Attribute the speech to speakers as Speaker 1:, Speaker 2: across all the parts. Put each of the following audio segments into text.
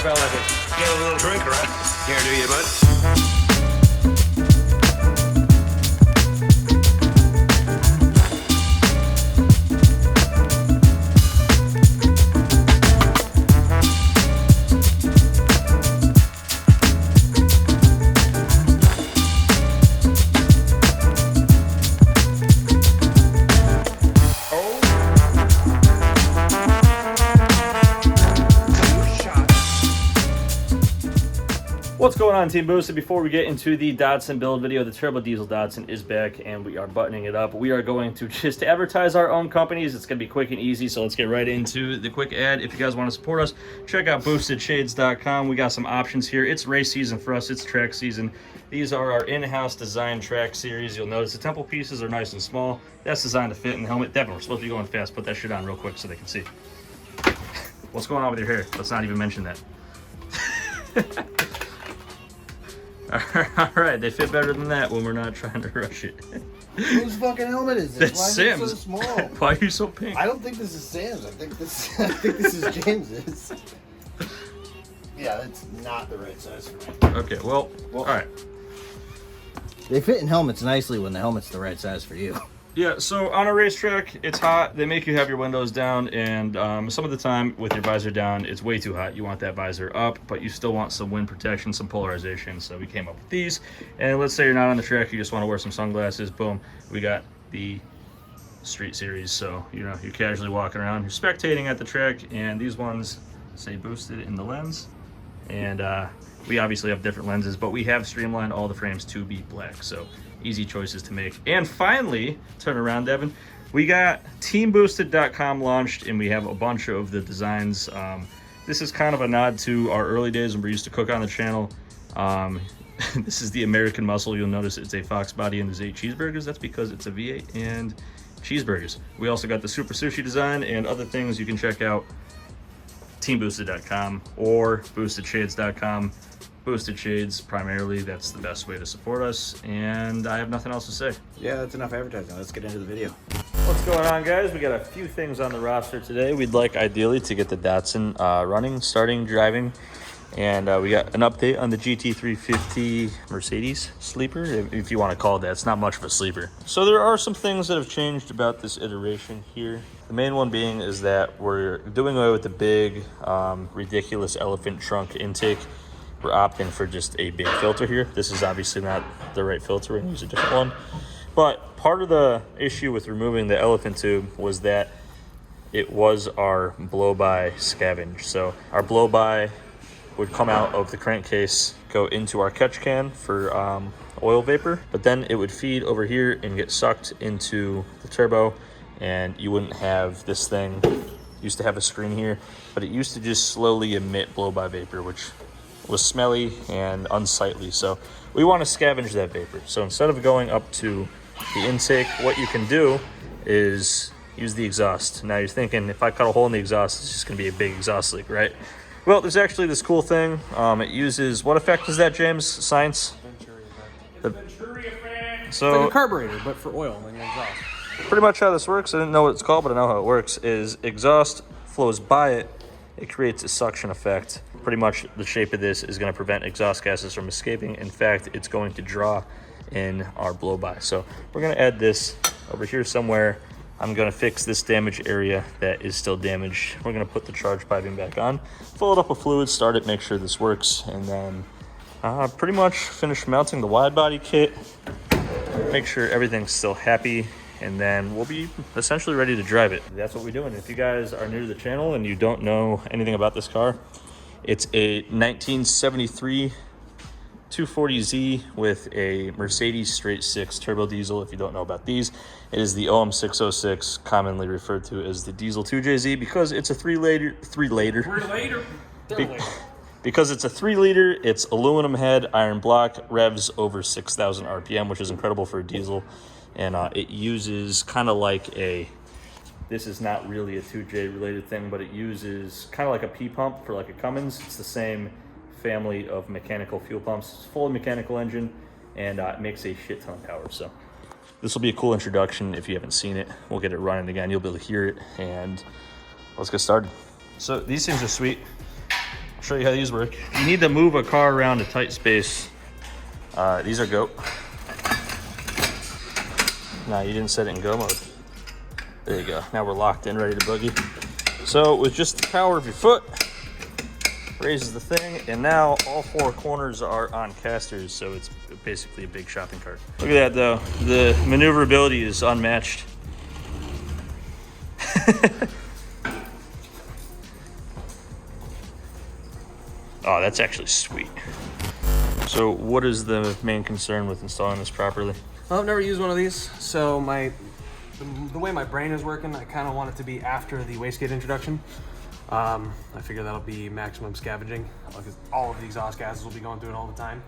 Speaker 1: fella to get a little drink, right? Here, do you, bud?
Speaker 2: What's going on, Team Boosted? Before we get into the Datsun build video, the Turbo Diesel Datsun is back and we are buttoning it up. We are going to just advertise our own companies. It's going to be quick and easy, so let's get right into the quick ad. If you guys want to support us, check out boostedshades.com. We got some options here. It's race season for us. It's track season. These are our in-house design track series. You'll notice the temple pieces are nice and small. That's designed to fit in the helmet. Devin, we're supposed to be going fast. Put that shit on real quick so they can see. What's going on with your hair? Let's not even mention that. All right, they fit better than that when we're not trying to rush it.
Speaker 3: Whose fucking helmet is this?
Speaker 2: That's
Speaker 3: Why
Speaker 2: Sam's.
Speaker 3: is it so small?
Speaker 2: Why are you so pink?
Speaker 3: I don't think this is Sam's. I think this is James's. Yeah, that's not the right size for me.
Speaker 2: Okay, well, all right.
Speaker 3: They fit in helmets nicely when the helmet's the right size for you.
Speaker 2: Yeah, so on a racetrack, it's hot. They make you have your windows down, and some of the time with your visor down, it's way too hot. You want that visor up, but you still want some wind protection, some polarization. So we came up with these. And let's say you're not on the track, you just want to wear some sunglasses. Boom, we got the Street Series. So, you know, you're casually walking around, you're spectating at the track, and these ones say boosted in the lens. And we obviously have different lenses, but we have streamlined all the frames to be black. So easy choices to make. And finally, turn around, Devin, we got teamboosted.com launched, and we have a bunch of the designs. This is kind of a nod to our early days when we used to cook on the channel. This is the American Muscle. You'll notice it's a Fox body and there's 8 cheeseburgers. That's because it's a V8 and cheeseburgers. We also got the Super Sushi design and other things. You can check out teamboosted.com or boostedshades.com. Boosted Shades primarily, that's the best way to support us, and I have nothing else to say.
Speaker 3: Yeah, that's enough advertising. Let's get into the video.
Speaker 2: What's going on, guys? We got a few things on the roster today. We'd like ideally to get the Datsun running, starting, driving, and we got an update on the GT350 Mercedes sleeper, if you want to call it that. It's not much of a sleeper. So there are some things that have changed about this iteration here. The main one being is that we're doing away with the big, ridiculous elephant trunk intake. We're opting for just a big filter here. This is obviously not the right filter. We're gonna use a different one. But part of the issue with removing the elephant tube was that it was our blow-by scavenge. So our blow-by would come out of the crankcase, go into our catch can for oil vapor, but then it would feed over here and get sucked into the turbo, and you wouldn't have this thing. It used to have a screen here, but it used to just slowly emit blow-by vapor, which was smelly and unsightly. So we want to scavenge that vapor. So instead of going up to the intake, what you can do is use the exhaust. Now you're thinking, if I cut a hole in the exhaust, it's just going to be a big exhaust leak, right? Well, there's actually this cool thing. It uses, what effect is that, James? Science?
Speaker 4: Venturi effect.
Speaker 2: So
Speaker 4: It's like a carburetor, but for oil and exhaust.
Speaker 2: pretty much how this works, I didn't know what it's called, but I know how it works, is exhaust flows by it. It creates a suction effect. Pretty much the shape of this is going to prevent exhaust gases from escaping. In fact, it's going to draw in our blow-by. So we're going to add this over here somewhere. I'm going to fix this damaged area that is still damaged. We're going to put the charge piping back on, fill it up with fluid, start it, make sure this works, and then pretty much finish mounting the wide body kit, make sure everything's still happy, and then we'll be essentially ready to drive it. That's what we're doing. If you guys are new to the channel and you don't know anything about this car, it's a 1973 240Z with a Mercedes straight 6 turbo diesel. If you don't know about these, it is the OM606, commonly referred to as the Diesel 2JZ, because it's a 3-liter. Because it's a 3-liter, it's aluminum head, iron block, revs over 6,000 RPM, which is incredible for a diesel. And it uses kind of like a, this is not really a 2J related thing, but it uses kind of like a P pump for like a Cummins. It's the same family of mechanical fuel pumps. It's a fully mechanical engine, and it makes a shit ton of power. So this will be a cool introduction. If you haven't seen it, we'll get it running again. You'll be able to hear it, and let's get started. So these things are sweet. show you how these work. You need to move a car around a tight space. These are go. No, you didn't set it in go mode. There you go. Now we're locked in, ready to boogie. So with just the power of your foot, raises the thing, and now all four corners are on casters, so it's basically a big shopping cart. Look at that though. The maneuverability is unmatched. Oh, that's actually sweet. So what is the main concern with installing this properly?
Speaker 4: Well, I've never used one of these, so the way my brain is working, I kind of want it to be after the wastegate introduction. I figure that'll be maximum scavenging, because all of the exhaust gases will be going through it all the time.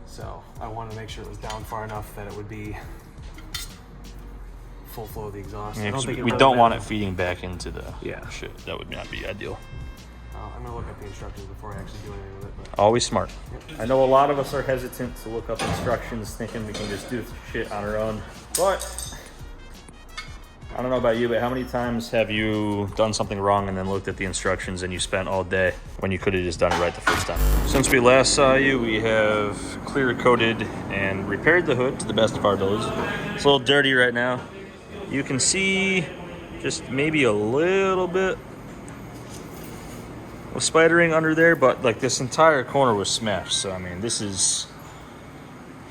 Speaker 4: So I wanted to make sure it was down far enough that it would be full flow of the exhaust.
Speaker 2: Yeah, we
Speaker 4: really
Speaker 2: don't want it feeding back into the
Speaker 4: Yeah.
Speaker 2: shit. That would not be ideal.
Speaker 4: I'm gonna look up the instructions before I actually do anything with it. But
Speaker 2: Always smart. I know a lot of us are hesitant to look up instructions thinking we can just do shit on our own. But I don't know about you, but how many times have you done something wrong and then looked at the instructions and you spent all day when you could have just done it right the first time? Since we last saw you, we have clear coated and repaired the hood to the best of our abilities. It's a little dirty right now. You can see just maybe a little bit of spidering under there, but like this entire corner was smashed. So I mean, this is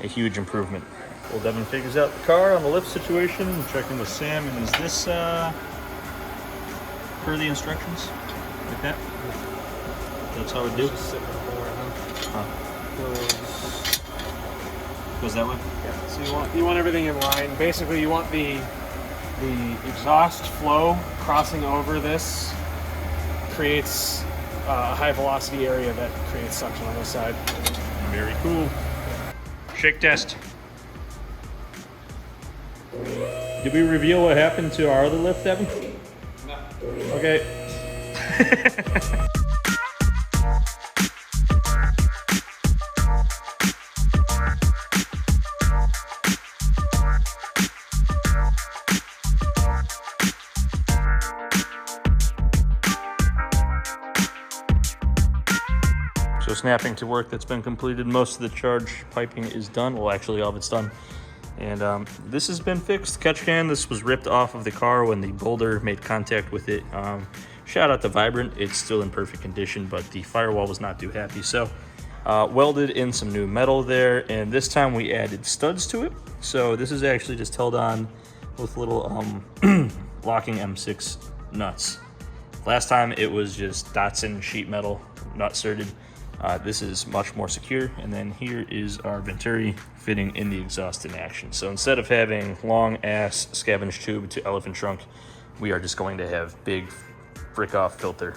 Speaker 2: a huge improvement. Well, Devin figures out the car on the lift situation. I'm checking with Sam, and is this per the instructions? Like that? That's how we do.
Speaker 4: just sitting on the floor right now.
Speaker 2: Goes that way?
Speaker 4: Yeah. So you want everything in line. Basically, you want the exhaust flow crossing over this creates a high velocity area that creates suction on this side.
Speaker 2: Very cool. Shake test. Did we reveal what happened to our other lift, Devin? No. Okay. So snapping to work that's been completed. Most of the charge piping is done. Well, actually all of it's done. And this has been fixed. Catch can, this was ripped off of the car when the boulder made contact with it. Shout out to Vibrant, it's still in perfect condition, but the firewall was not too happy. So welded in some new metal there, and this time we added studs to it. So this is actually just held on with little locking M6 nuts. Last time it was just Datsun sheet metal, nut serted. This is much more secure. And then here is our Venturi fitting in the exhaust in action. So instead of having long ass scavenge tube to elephant trunk, we are just going to have big frick off filter.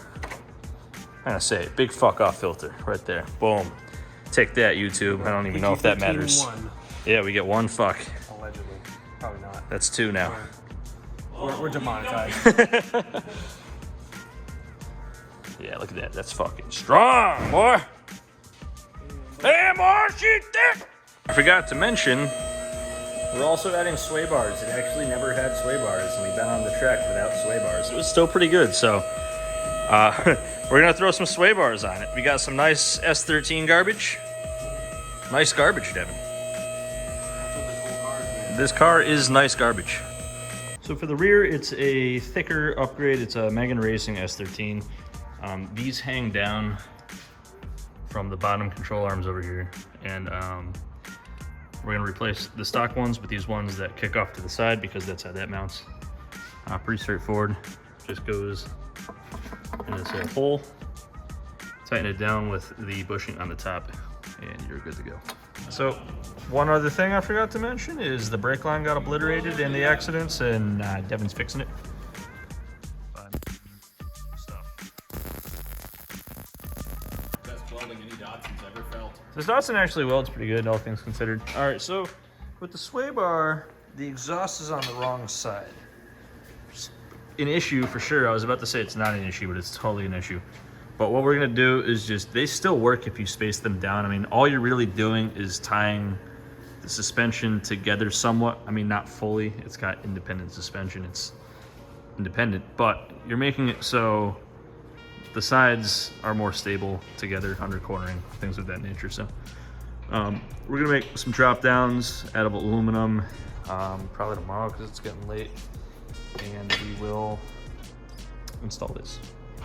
Speaker 2: I'm gonna say it, big fuck off filter right there. Boom. Take that, YouTube. I don't even know if that matters.
Speaker 4: One,
Speaker 2: Yeah, we get one fuck.
Speaker 4: allegedly. Probably not.
Speaker 2: That's two now.
Speaker 4: We're demonetized.
Speaker 2: Yeah, look at that. That's fucking strong, boy. Hey, more shit there. I forgot to mention, we're also adding sway bars. It actually never had sway bars, and we've been on the track without sway bars. It was still pretty good, so we're gonna throw some sway bars on it. We got some nice S13 garbage. Nice garbage, Devin. This car is nice garbage. So for the rear, it's a thicker upgrade. It's a Megan Racing S13. These hang down from the bottom control arms over here, and we're gonna replace the stock ones with these ones that kick off to the side because that's how that mounts. Pretty straightforward. Just goes in this little hole, tighten it down with the bushing on the top, and you're good to go. So one other thing I forgot to mention is the brake line got obliterated in the accidents, and Devin's fixing it. This Datsun actually welds pretty good, all things considered. All right, so with the sway bar, the exhaust is on the wrong side. An issue for sure. I was about to say it's not an issue, but it's totally an issue. But what we're gonna do is just, they still work if you space them down. I mean, all you're really doing is tying the suspension together somewhat. I mean, not fully. It's got independent suspension. It's independent, but you're making it so the sides are more stable together under cornering, things of that nature. So we're gonna make some drop downs out of aluminum probably tomorrow because it's getting late, and we will install this.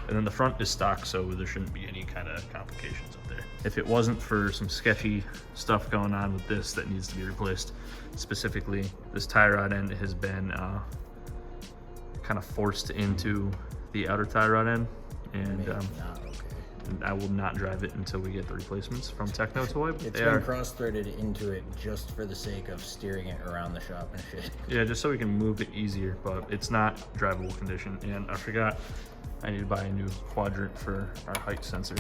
Speaker 2: And then the front is stock, so there shouldn't be any kind of complications up there. If it wasn't for some sketchy stuff going on with this that needs to be replaced, specifically this tie rod end has been kind of forced into the outer tie rod end, and I will not drive it until we get the replacements from Techno Toy.
Speaker 5: It's been cross-threaded into it just for the sake of steering it around the shop and shit.
Speaker 2: Yeah, just so we can move it easier, but it's not drivable condition. And I forgot I need to buy a new quadrant for our height sensor.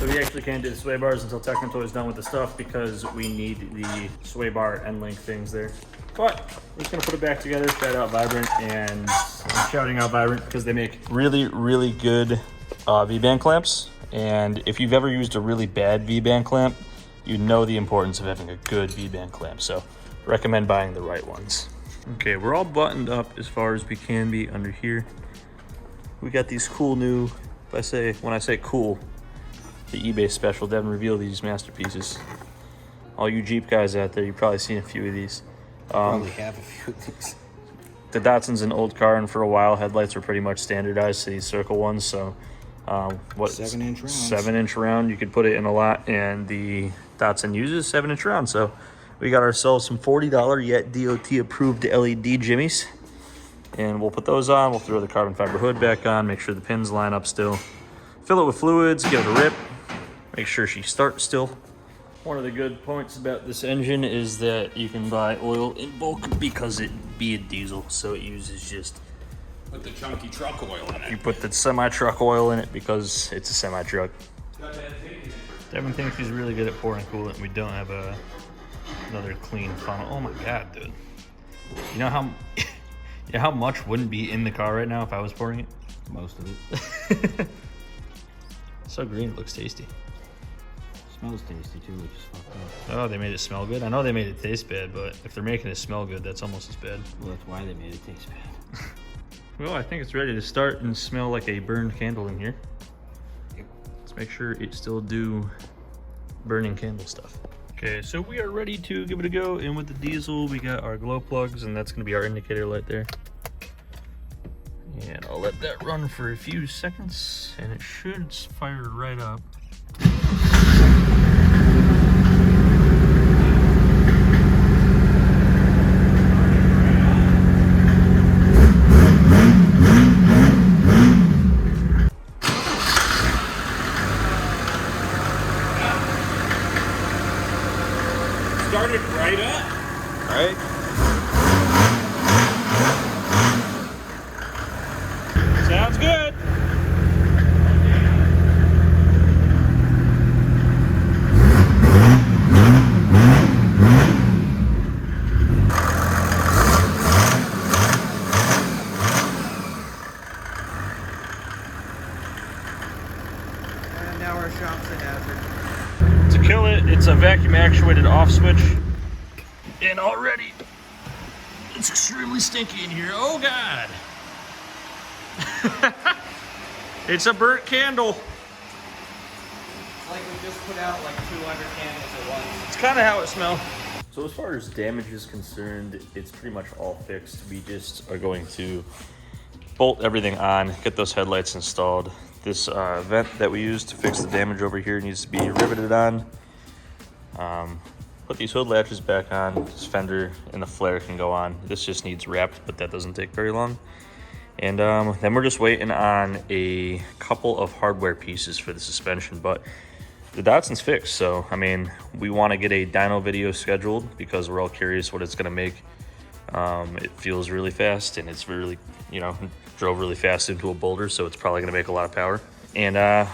Speaker 2: So we actually can't do the sway bars until Techno Toy is done with the stuff because we need the sway bar end link things there. But we're just gonna put it back together, shout out Vibrant, and I'm shouting out Vibrant because they make really, really good V-band clamps. And if you've ever used a really bad V-band clamp, you know the importance of having a good V-band clamp. So recommend buying the right ones. Okay, we're all buttoned up as far as we can be under here. We got these cool new, when I say cool, the eBay special, Devin revealed these masterpieces. All you Jeep guys out there, you've probably seen a few of these.
Speaker 5: Probably have a few of these.
Speaker 2: The Datsun's an old car, and for a while headlights were pretty much standardized to these circle ones. So
Speaker 5: 7-inch rounds.
Speaker 2: 7-inch round, you could put it in a lot, and the Datsun uses 7-inch round. So we got ourselves some $40 yet DOT approved LED jimmies, and we'll put those on. We'll throw the carbon fiber hood back on, make sure the pins line up still, fill it with fluids, give it a rip, make sure she starts still. One of the good points about this engine is that you can buy oil in bulk because it be a diesel, so it uses just
Speaker 1: Put the chunky truck oil in
Speaker 2: you
Speaker 1: it.
Speaker 2: put the semi-truck oil in it because it's a semi-truck. Devin thinks he's really good at pouring coolant. We don't have another clean funnel. Oh my god, dude! You know how much wouldn't be in the car right now if I was pouring it?
Speaker 5: Most of it.
Speaker 2: So green, it looks tasty.
Speaker 5: Smells tasty too, which is fucked up.
Speaker 2: Oh, they made it smell good? I know they made it taste bad, but if they're making it smell good, that's almost as bad.
Speaker 5: Well, that's why they made it taste bad.
Speaker 2: Well, I think it's ready to start and smell like a burned candle in here.
Speaker 5: Yep.
Speaker 2: Let's make sure it still do burning candle stuff. Okay, so we are ready to give it a go. And with the diesel, we got our glow plugs, and that's gonna be our indicator light there. And I'll let that run for a few seconds, and it should fire right up.
Speaker 1: Started right up.
Speaker 2: Right? Sounds good.
Speaker 5: And now our shop's a hazard.
Speaker 2: To kill it, it's a vacuum actuated off switch. And already, it's extremely stinky in here. Oh God. It's a burnt candle.
Speaker 5: It's like we just put out like 200 candles at once.
Speaker 2: It's kind of how it smells. So as far as damage is concerned, it's pretty much all fixed. We just are going to bolt everything on, get those headlights installed. This vent that we use to fix the damage over here needs to be riveted on. Put these hood latches back on. This fender and the flare can go on. This just needs wrapped, but that doesn't take very long. And then we're just waiting on a couple of hardware pieces for the suspension, but the Datsun's fixed. So, I mean, we want to get a dyno video scheduled because we're all curious what it's going to make. It feels really fast, and it's really, drove really fast into a boulder, so it's probably going to make a lot of power. And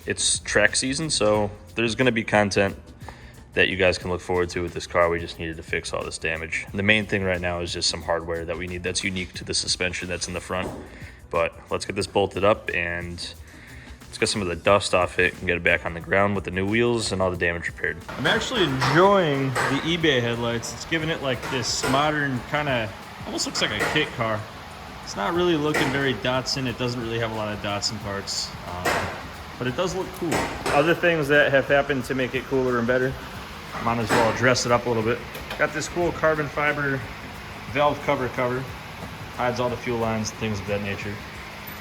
Speaker 2: it's track season, so there's going to be content that you guys can look forward to with this car. We just needed to fix all this damage. The main thing right now is just some hardware that we need that's unique to the suspension that's in the front. But let's get this bolted up and let's get some of the dust off it and get it back on the ground with the new wheels and all the damage repaired. I'm actually enjoying the eBay headlights. It's giving it like this modern kind of, almost looks like a kit car. It's not really looking very Datsun. It doesn't really have a lot of Datsun parts, but it does look cool. Other things that have happened to make it cooler and better, might as well dress it up a little bit. Got this cool carbon fiber valve cover. Hides all the fuel lines and things of that nature.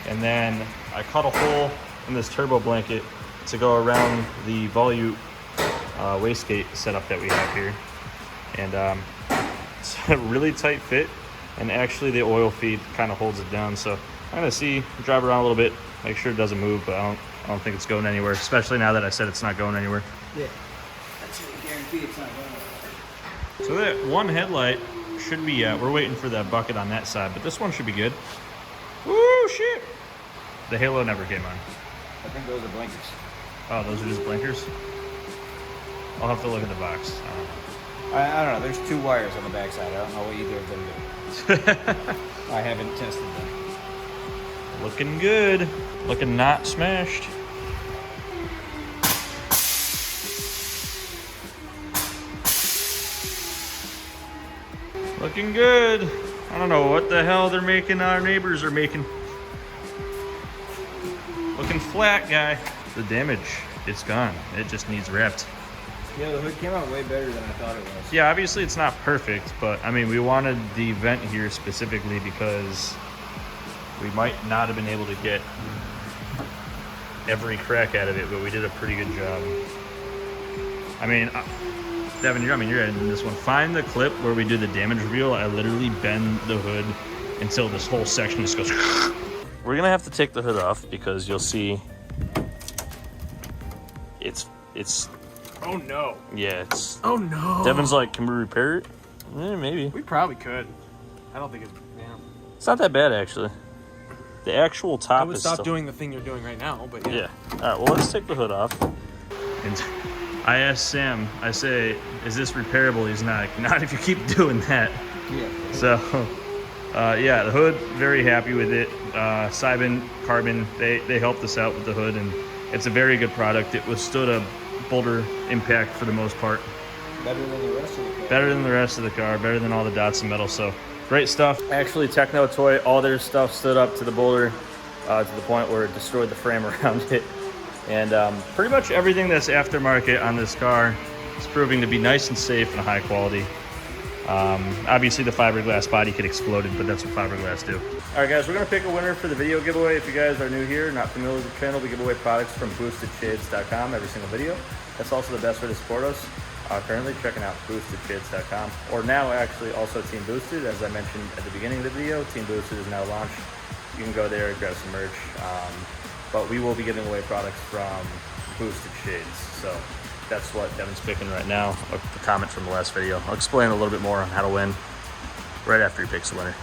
Speaker 2: And then I cut a hole in this turbo blanket to go around the volute wastegate setup that we have here. And it's a really tight fit, and actually the oil feed kind of holds it down. So I'm gonna drive around a little bit, make sure it doesn't move, but I don't think it's going anywhere, especially now that I said it's not going anywhere.
Speaker 5: Yeah, that's a guarantee it's not going anywhere.
Speaker 2: So that one headlight should be, we're waiting for that bucket on that side, but this one should be good. Woo, shit! The halo never came on.
Speaker 5: I think those are blinkers.
Speaker 2: Oh, those are just blinkers? I'll have to look at the box.
Speaker 5: I don't know. There's 2 wires on the backside. I don't know what either of them do. I haven't tested them.
Speaker 2: Looking good. Looking not smashed. Looking good. I don't know what the hell they're making, our neighbors are making. Looking flat, guy. The damage, it's gone. It just needs wrapped.
Speaker 5: Yeah, the hood came out way better than I thought it was.
Speaker 2: Yeah, obviously it's not perfect, but I mean, we wanted the vent here specifically because we might not have been able to get every crack out of it, but we did a pretty good job. I mean, Devin, you're in this one. Find the clip where we do the damage reveal. I literally bend the hood until this whole section just goes. We're gonna have to take the hood off because you'll see it's.
Speaker 4: Oh no.
Speaker 2: Yeah, it's.
Speaker 4: Oh no.
Speaker 2: Devin's like, can we repair it? Maybe.
Speaker 4: We probably could. I don't think it's. Yeah.
Speaker 2: It's not that bad actually. The actual top
Speaker 4: I would
Speaker 2: is
Speaker 4: stop
Speaker 2: still...
Speaker 4: doing the thing you're doing right now, but yeah.
Speaker 2: Yeah. All right. Well, let's take the hood off. And I asked Sam. I say, "Is this repairable?" He's not. Not if you keep doing that.
Speaker 5: Yeah.
Speaker 2: So, yeah, the hood. Very happy with it. Cybin Carbon. They helped us out with the hood, and it's a very good product. It withstood a boulder impact for the most part.
Speaker 5: Better than the rest of the car.
Speaker 2: Better than the rest of the car. Better than all the Datsun metal. So. Great stuff. Actually, Techno Toy, all their stuff stood up to the boulder to the point where it destroyed the frame around it. And pretty much everything that's aftermarket on this car is proving to be nice and safe and high quality. Obviously, the fiberglass body kit exploded, but that's what fiberglass do. All right, guys, we're going to pick a winner for the video giveaway. If you guys are new here, not familiar with the channel, we give away products from boostedshades.com every single video. That's also the best way to support us. Currently checking out boostedshades.com, or now actually also Team Boosted. As I mentioned at the beginning of the video, Team Boosted is now launched. You can go there and grab some merch, but we will be giving away products from Boosted Shades. So that's what Devin's picking right now. A comment from the last video. I'll explain a little bit more on how to win right after he picks the winner.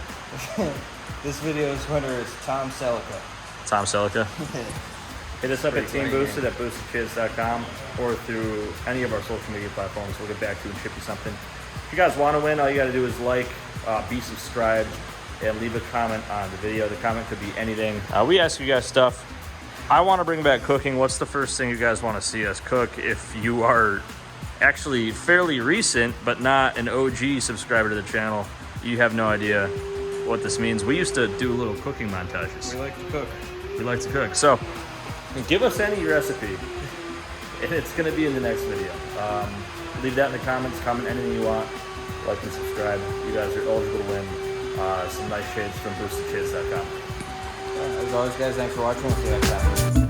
Speaker 5: This video's winner is Tom Celica.
Speaker 2: Tom Celica. Hit us up at Team Boosted at boostedkids.com or through any of our social media platforms. We'll get back to you and ship you something. If you guys want to win, all you got to do is like, be subscribed, and leave a comment on the video. The comment could be anything. We ask you guys stuff. I want to bring back cooking. What's the first thing you guys want to see us cook? If you are actually fairly recent, but not an OG subscriber to the channel, you have no idea what this means. We used to do little cooking montages.
Speaker 5: We like to cook.
Speaker 2: We like to cook. So give us any recipe, and it's going to be in the next video. Leave that in the comments. Comment anything you want. Like and subscribe. You guys are eligible to win some nice shades from boostedshades.com.
Speaker 5: As always, guys, thanks for watching. We'll see you next time.